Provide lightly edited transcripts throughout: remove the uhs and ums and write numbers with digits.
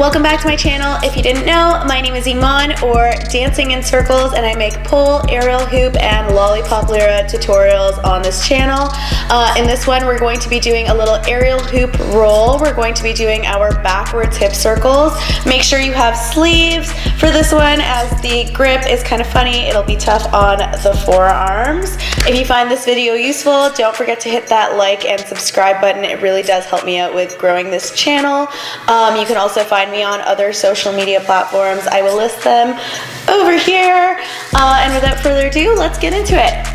Welcome back to my channel. If you didn't know, my name is Eman, or Dancing in Circles, and I make pole, aerial hoop, and Lollipop Lyra tutorials on this channel. In this one, we're going to be doing a little aerial hoop roll. We're going to be doing our backwards hip circles. Make sure you have sleeves for this one, as the grip is kind of funny. It'll be tough on the forearms. If you find this video useful, don't forget to hit that like and subscribe button. It really does help me out with growing this channel. You can also find me on other social media platforms. I will list them over here. And without further ado, let's get into it.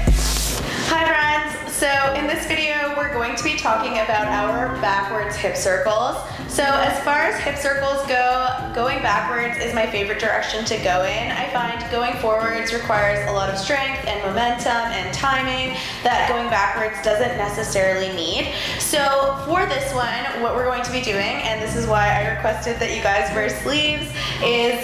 Hi friends, so in this video we're going to be talking about our backwards hip circles. So as far as hip circles go, going backwards is my favorite direction to go in. I find going forwards requires a lot of strength and momentum and timing that going backwards doesn't necessarily need. So for this one, what we're going to be doing, and this is why I requested that you guys wear sleeves, is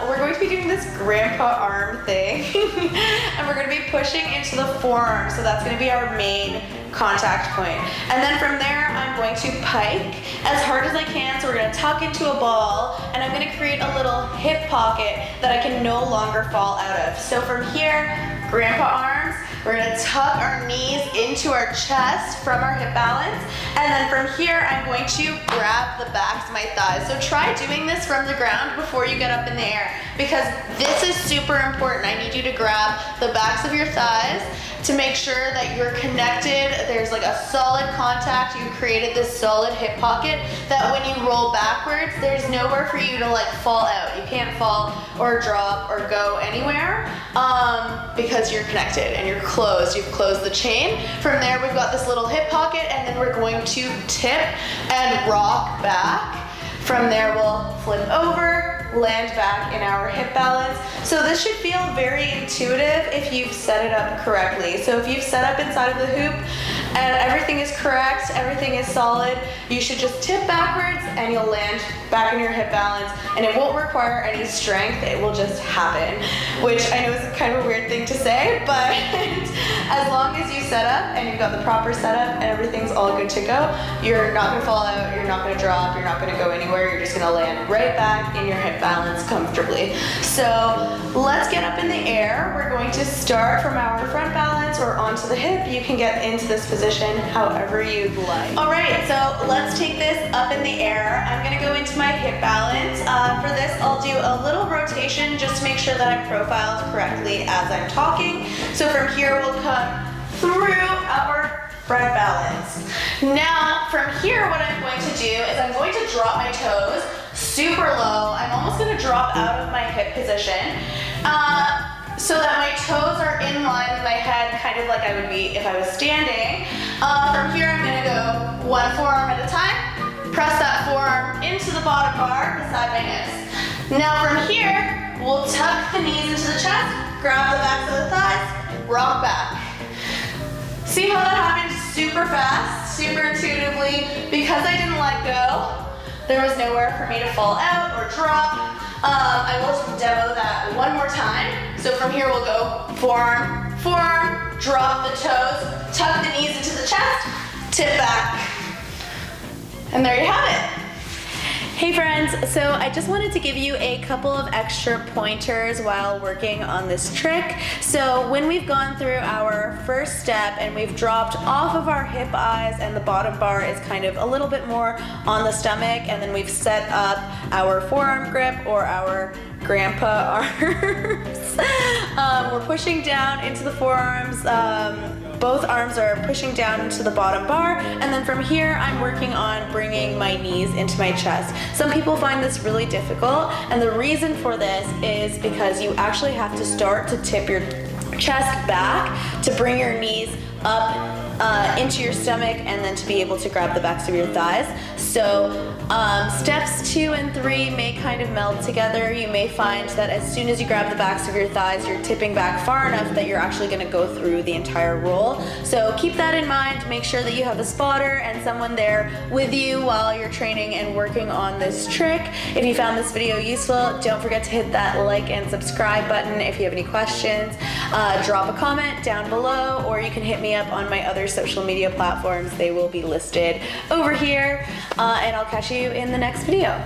we're going to be doing this grandpa arm thing. And we're going to be pushing into the forearm, so that's going to be our main contact point. And then from there, I'm going to pike as hard as I can, so we're going to tuck into a ball, and I'm going to create a little hip pocket that I can no longer fall out of. So from here, grandpa arms, we're going to tuck our knees into our chest from our hip balance, and then from here, I'm going to grab the backs of my thighs. So try doing this from the ground before you get up in the air, because this is super important. I need you to grab the backs of your thighs to make sure that you're connected. There's like a solid contact. You've created this solid hip pocket that when you roll backwards, there's nowhere for you to like fall out. You can't fall or drop or go anywhere because you're connected and you're closed. You've closed the chain. From there, we've got this little hip pocket, and then we're going to tip and rock back. From there, we'll flip over, land back in our hip balance. So this should feel very intuitive if you've set it up correctly. So if you've set up inside of the hoop and everything is correct, everything is solid, you should just tip backwards and you'll land back in your hip balance, and it won't require any strength. It will just happen, which I know is kind of a weird thing to say, but as long as you set up and you've got the proper setup and everything's all good to go, you're not going to fall out, you're not going to drop, you're not going to go anywhere. You're just going to land right back in your hip balance comfortably. So let's get up in the air. We're going to start from our front balance or onto the hip. You can get into this position however you'd like. All right, so let's take this up in the air. I'm going to go into my hip balance. For this, I'll do a little rotation just to make sure that I'm profiled correctly as I'm talking. So from here, we'll come through our front balance. Now, from here, what I'm going to do is I'm going to drop my toes super low. I'm almost going to drop out of my hip position so that my toes are in line with my head, kind of like I would be if I was standing. From here, I'm going to go one forearm at a time. Press that forearm into the bottom bar beside my hips. Now from here, we'll tuck the knees into the chest, grab the backs of the thighs, rock back. See how that happened super fast, super intuitively? Because I didn't let go, there was nowhere for me to fall out or drop. I will demo that one more time. So from here we'll go forearm, forearm, drop the toes, tuck the knees into the chest, tip back. And there you have it. Hey friends, so I just wanted to give you a couple of extra pointers while working on this trick. So when we've gone through our first step and we've dropped off of our hip eyes and the bottom bar is kind of a little bit more on the stomach, and then we've set up our forearm grip or our grandpa arms. We're pushing down into the forearms. Both arms are pushing down into the bottom bar, and then from here I'm working on bringing my knees into my chest. Some people find this really difficult, and the reason for this is because you actually have to start to tip your chest back to bring your knees up into your stomach, and then to be able to grab the backs of your thighs. So steps 2 and 3 may kind of meld together. You may find that as soon as you grab the backs of your thighs, you're tipping back far enough that you're actually going to go through the entire roll. So keep that in mind. Make sure that you have a spotter and someone there with you while you're training and working on this trick. If you found this video useful, don't forget to hit that like and subscribe button if you have any questions. drop a comment down below, or you can hit me up on my other social media platforms. They will be listed over here, and I'll catch you in the next video.